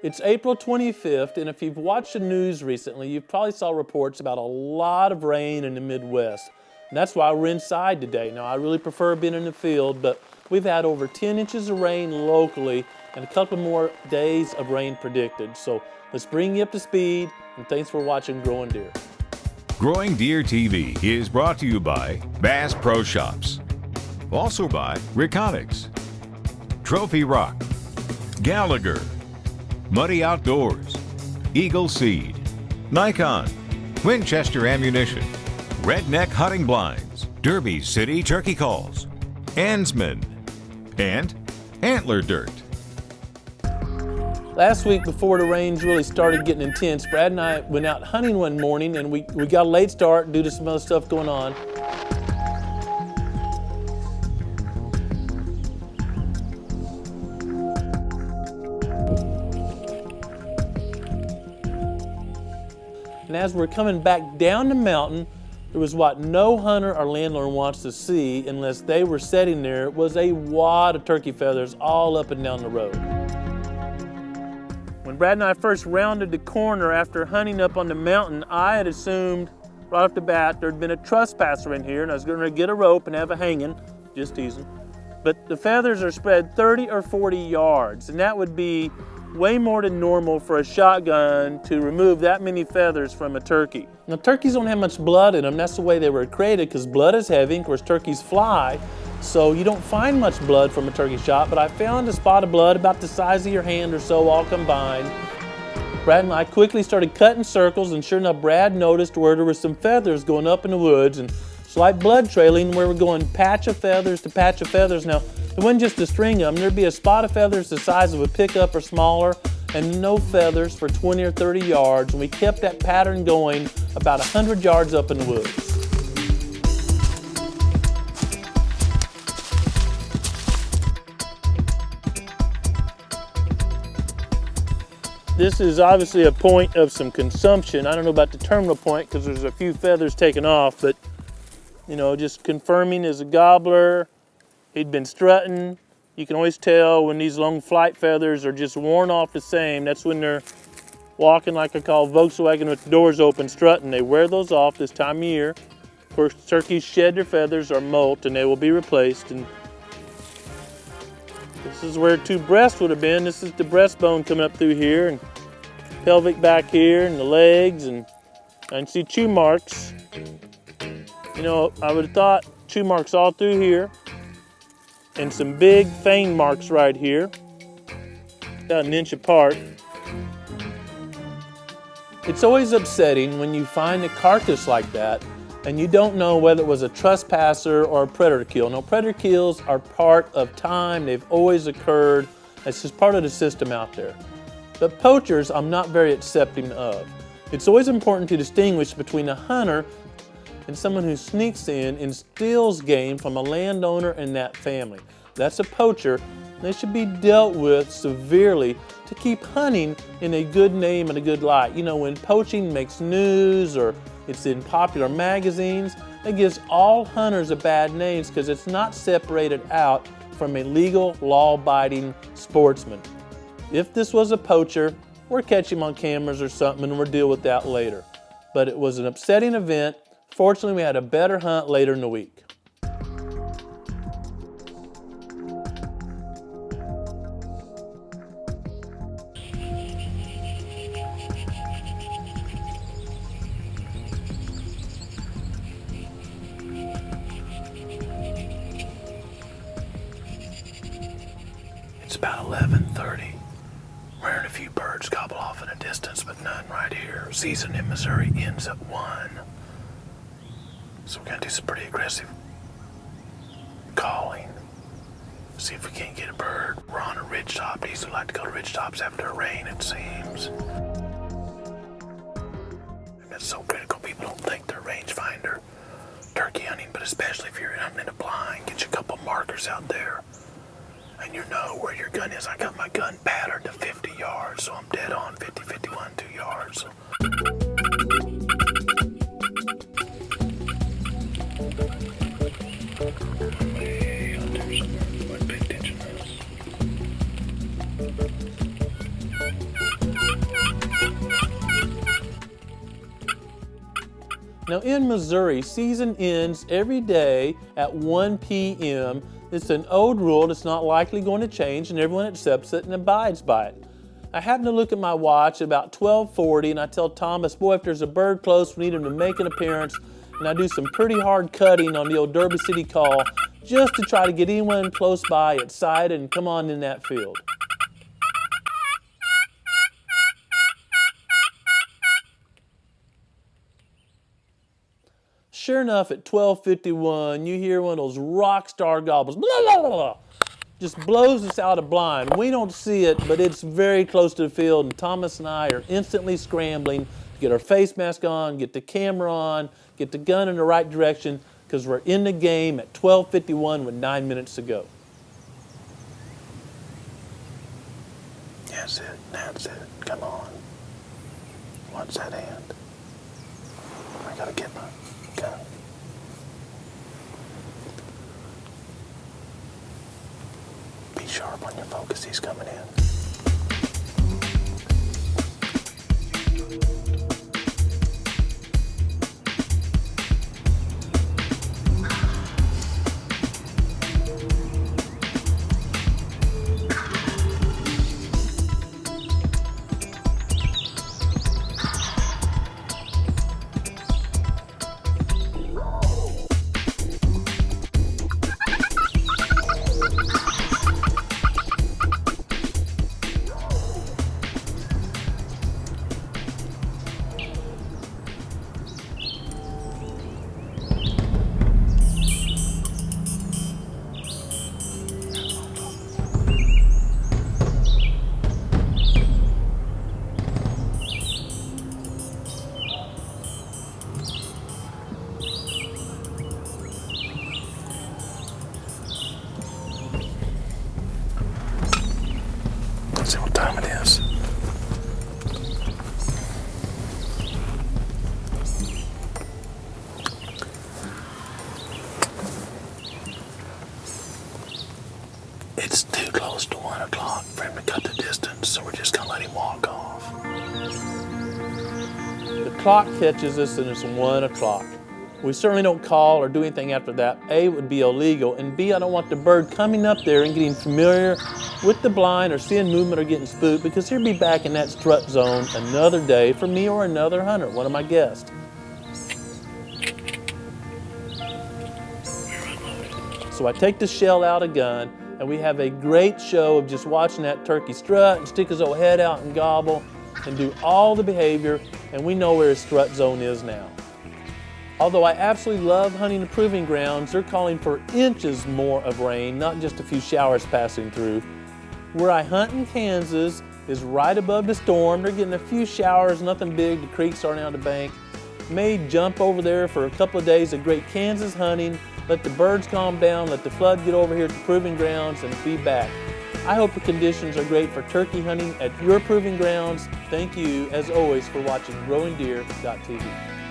It's April 25th, and if you've watched the news recently, you've probably saw reports about a lot of rain in the Midwest. And that's why we're inside today. Now, I really prefer being in the field, but we've had over 10 inches of rain locally and a couple more days of rain predicted. So let's bring you up to speed, and thanks for watching Growing Deer. Growing Deer TV is brought to you by Bass Pro Shops. Also by Reconics, Trophy Rock, Gallagher, Muddy Outdoors, Eagle Seed, Nikon, Winchester Ammunition, Redneck Hunting Blinds, Derby City Turkey Calls, Ansman, and Antler Dirt. Last week, before the rains really started getting intense, Brad and I went out hunting one morning, and we got a late start due to some other stuff going on. And as we're coming back down the mountain, there was what no hunter or landlord wants to see unless they were sitting there, was a wad of turkey feathers all up and down the road. When Brad and I first rounded the corner after hunting up on the mountain, I had assumed right off the bat there'd been a trespasser in here and I was going to get a rope and have a hanging, just teasing. But the feathers are spread 30 or 40 yards, and that would be way more than normal for a shotgun to remove that many feathers from a turkey. Now, turkeys don't have much blood in them. That's the way they were created, because blood is heavy. Of course, turkeys fly, so you don't find much blood from a turkey shot, but I found a spot of blood about the size of your hand or so, all combined. Brad and I quickly started cutting circles, and sure enough, Brad noticed where there were some feathers going up in the woods, and slight blood trailing where we're going patch of feathers to patch of feathers. Now, it wasn't just a string of them. There'd be a spot of feathers the size of a pickup or smaller, and no feathers for 20 or 30 yards. And we kept that pattern going about 100 yards up in the woods. This is obviously a point of some consumption. I don't know about the terminal point because there's a few feathers taken off, but you know, just confirming as a gobbler. He'd been strutting. You can always tell when these long flight feathers are just worn off the same. That's when they're walking like I call Volkswagen with the doors open, strutting. They wear those off this time of year. Of course, turkeys shed their feathers or molt, and they will be replaced. And this is where two breasts would have been. This is the breastbone coming up through here, and pelvic back here, and the legs, and I can see chew marks. You know, I would have thought chew marks all through here, and some big fang marks right here, about an inch apart. It's always upsetting when you find a carcass like that and you don't know whether it was a trespasser or a predator kill. Now, predator kills are part of time. They've always occurred. It's just part of the system out there. But poachers, I'm not very accepting of. It's always important to distinguish between a hunter and someone who sneaks in and steals game from a landowner and that family. That's a poacher. They should be dealt with severely to keep hunting in a good name and a good light. You know, when poaching makes news or it's in popular magazines, it gives all hunters a bad name because it's not separated out from a legal, law-abiding sportsman. If this was a poacher, we'll catch him on cameras or something and we'll deal with that later. But it was an upsetting event. Fortunately, we had a better hunt later in the week. It's about 11:30. We're hearing a few birds gobble off in the distance, but none right here. Season in Missouri ends at 1. So we're gonna do some pretty aggressive calling. See if we can't get a bird. We're on a ridge top. They usually like to go to ridge tops after a rain, it seems. And that's so critical. People don't think they're rangefinder turkey hunting, but especially if you're hunting in a blind, get you a couple markers out there. And you know where your gun is. I got my gun patterned to 50 yards, so I'm dead on 50, 51, 2 yards. Way out there somewhere. Pay attention to this. Now in Missouri, season ends every day at 1 p.m. It's an old rule that's not likely going to change, and everyone accepts it and abides by it. I happen to look at my watch about 12:40, and I tell Thomas, boy, if there's a bird close, we need him to make an appearance. And I do some pretty hard cutting on the old Derby City call just to try to get anyone close by excited and come on in that field. Sure enough, at 12:51, you hear one of those rock star gobbles. Blah, blah, blah, blah. Just blows us out of blind. We don't see it, but it's very close to the field, and Thomas and I are instantly scrambling to get our face mask on, get the camera on, get the gun in the right direction, because we're in the game at 12:51 with 9 minutes to go. That's it, that's it, come on. What's that hand? I gotta get my gun. Be sharp on your focus, he's coming in. Let's see what time it is. It's too close to 1 o'clock for him to cut the distance, so we're just gonna let him walk off. The clock catches us and it's 1 o'clock. We certainly don't call or do anything after that. A, it would be illegal, and B, I don't want the bird coming up there and getting familiar with the blind or seeing movement or getting spooked, because he'll be back in that strut zone another day for me or another hunter, one of my guests. So I take the shell out of gun, and we have a great show of just watching that turkey strut and stick his old head out and gobble and do all the behavior, and we know where his strut zone is now. Although I absolutely love hunting the proving grounds, they're calling for inches more of rain, not just a few showers passing through. Where I hunt in Kansas is right above the storm. They're getting a few showers, nothing big, the creek's starting out the bank. May jump over there for a couple of days of great Kansas hunting, let the birds calm down, let the flood get over here to the proving grounds, and be back. I hope the conditions are great for turkey hunting at your proving grounds. Thank you, as always, for watching GrowingDeer.tv.